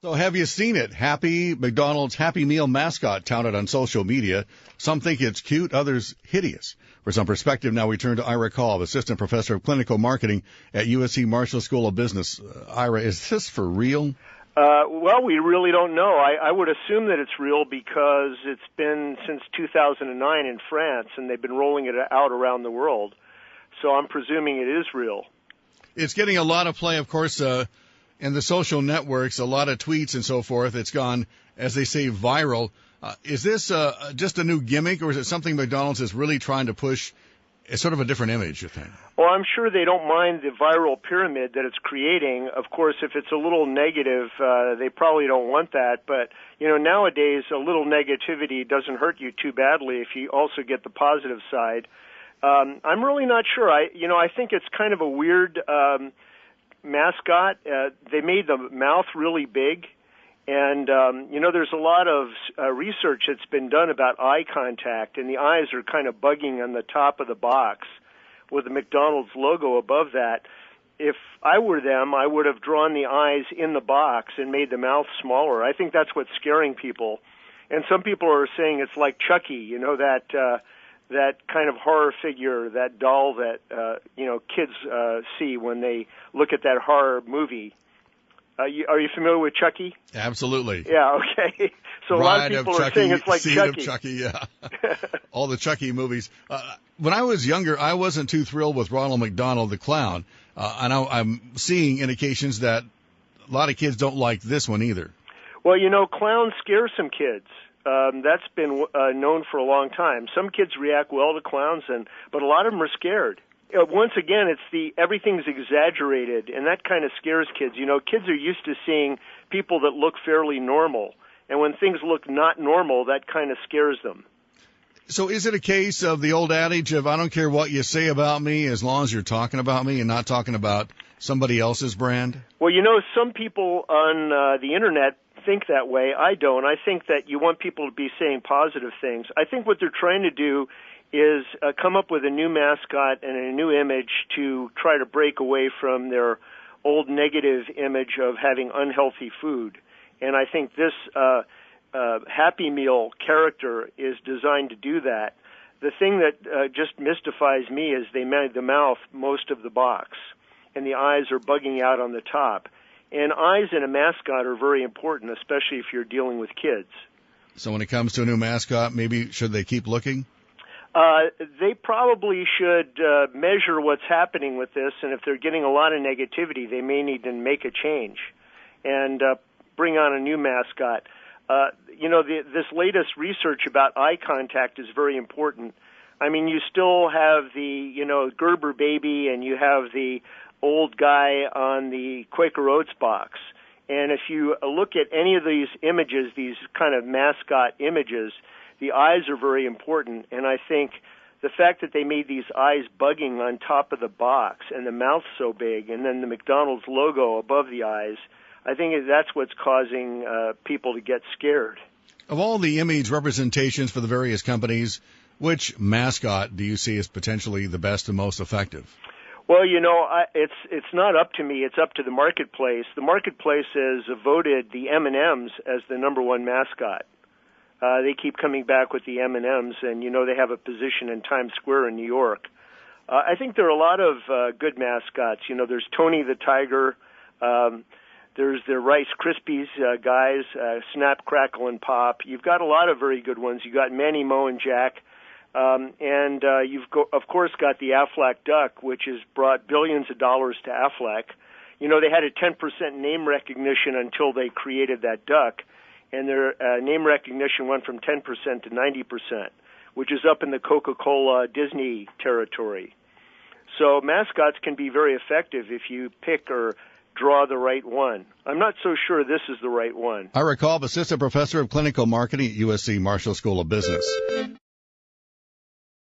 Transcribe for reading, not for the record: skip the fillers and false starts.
So have you seen it? McDonald's Happy Meal mascot touted on social media. Some think it's cute, others hideous. For some perspective, now we turn to Ira Kalb, Assistant Professor of Clinical Marketing at USC Marshall School of Business. Ira, is this for real? Well, we really don't know. I would assume that it's real because it's been since 2009 in France, and they've been rolling it out around the world. So I'm presuming it is real. It's getting a lot of play, of course, in the social networks, a lot of tweets and so forth. It's gone, as they say, viral. Is this just a new gimmick, or is it something McDonald's is really trying to push as sort of a different image, you think? Well, I'm sure they don't mind the viral pyramid that it's creating. Of course, if it's a little negative, they probably don't want that. But, nowadays, a little negativity doesn't hurt you too badly if you also get the positive side. I'm really not sure. I think it's kind of a weird mascot. They made the mouth really big. And, there's a lot of research that's been done about eye contact, and the eyes are kind of bugging on the top of the box with the McDonald's logo above that. If I were them, I would have drawn the eyes in the box and made the mouth smaller. I think that's what's scaring people. And some people are saying it's like Chucky, that kind of horror figure, that doll that, kids see when they look at that horror movie. Are you familiar with Chucky? Absolutely. Yeah, okay. So a lot of people are saying it's like Chucky. Of Chucky, yeah. All the Chucky movies. When I was younger, I wasn't too thrilled with Ronald McDonald the Clown. I'm seeing indications that a lot of kids don't like this one either. Well, clowns scare some kids. That's been known for a long time. Some kids react well to clowns, but a lot of them are scared. Once again, it's everything's exaggerated, and that kind of scares kids. Kids are used to seeing people that look fairly normal, and when things look not normal, that kind of scares them. So is it a case of the old adage of I don't care what you say about me as long as you're talking about me and not talking about somebody else's brand? Well, some people on the Internet think that way. I don't. I think that you want people to be saying positive things. I think what they're trying to do is come up with a new mascot and a new image to try to break away from their old negative image of having unhealthy food. And I think this Happy Meal character is designed to do that. The thing that just mystifies me is they made the mouth most of the box, and the eyes are bugging out on the top. And eyes in a mascot are very important, especially if you're dealing with kids. So when it comes to a new mascot, maybe should they keep looking? They probably should measure what's happening with this, and if they're getting a lot of negativity, they may need to make a change and bring on a new mascot. This latest research about eye contact is very important. I mean, you still have the, Gerber baby, and you have the old guy on the Quaker Oats box. And if you look at any of these images, these kind of mascot images, the eyes are very important, and I think the fact that they made these eyes bugging on top of the box and the mouth so big and then the McDonald's logo above the eyes, I think that's what's causing people to get scared. Of all the image representations for the various companies, which mascot do you see as potentially the best and most effective? Well, it's not up to me. It's up to the marketplace. The marketplace has voted the M&Ms as the number one mascot. They keep coming back with the M&Ms, and they have a position in Times Square in New York. I think there are a lot of good mascots. There's Tony the Tiger. There's the Rice Krispies guys, Snap, Crackle, and Pop. You've got a lot of very good ones. You've got Manny, Mo, and Jack. And you've, of course, got the Aflac Duck, which has brought billions of dollars to Aflac. They had a 10% name recognition until they created that duck. And their name recognition went from 10% to 90%, which is up in the Coca-Cola Disney territory. So mascots can be very effective if you pick or draw the right one. I'm not so sure this is the right one. Ira Kalb, Assistant Professor of Clinical Marketing at USC Marshall School of Business.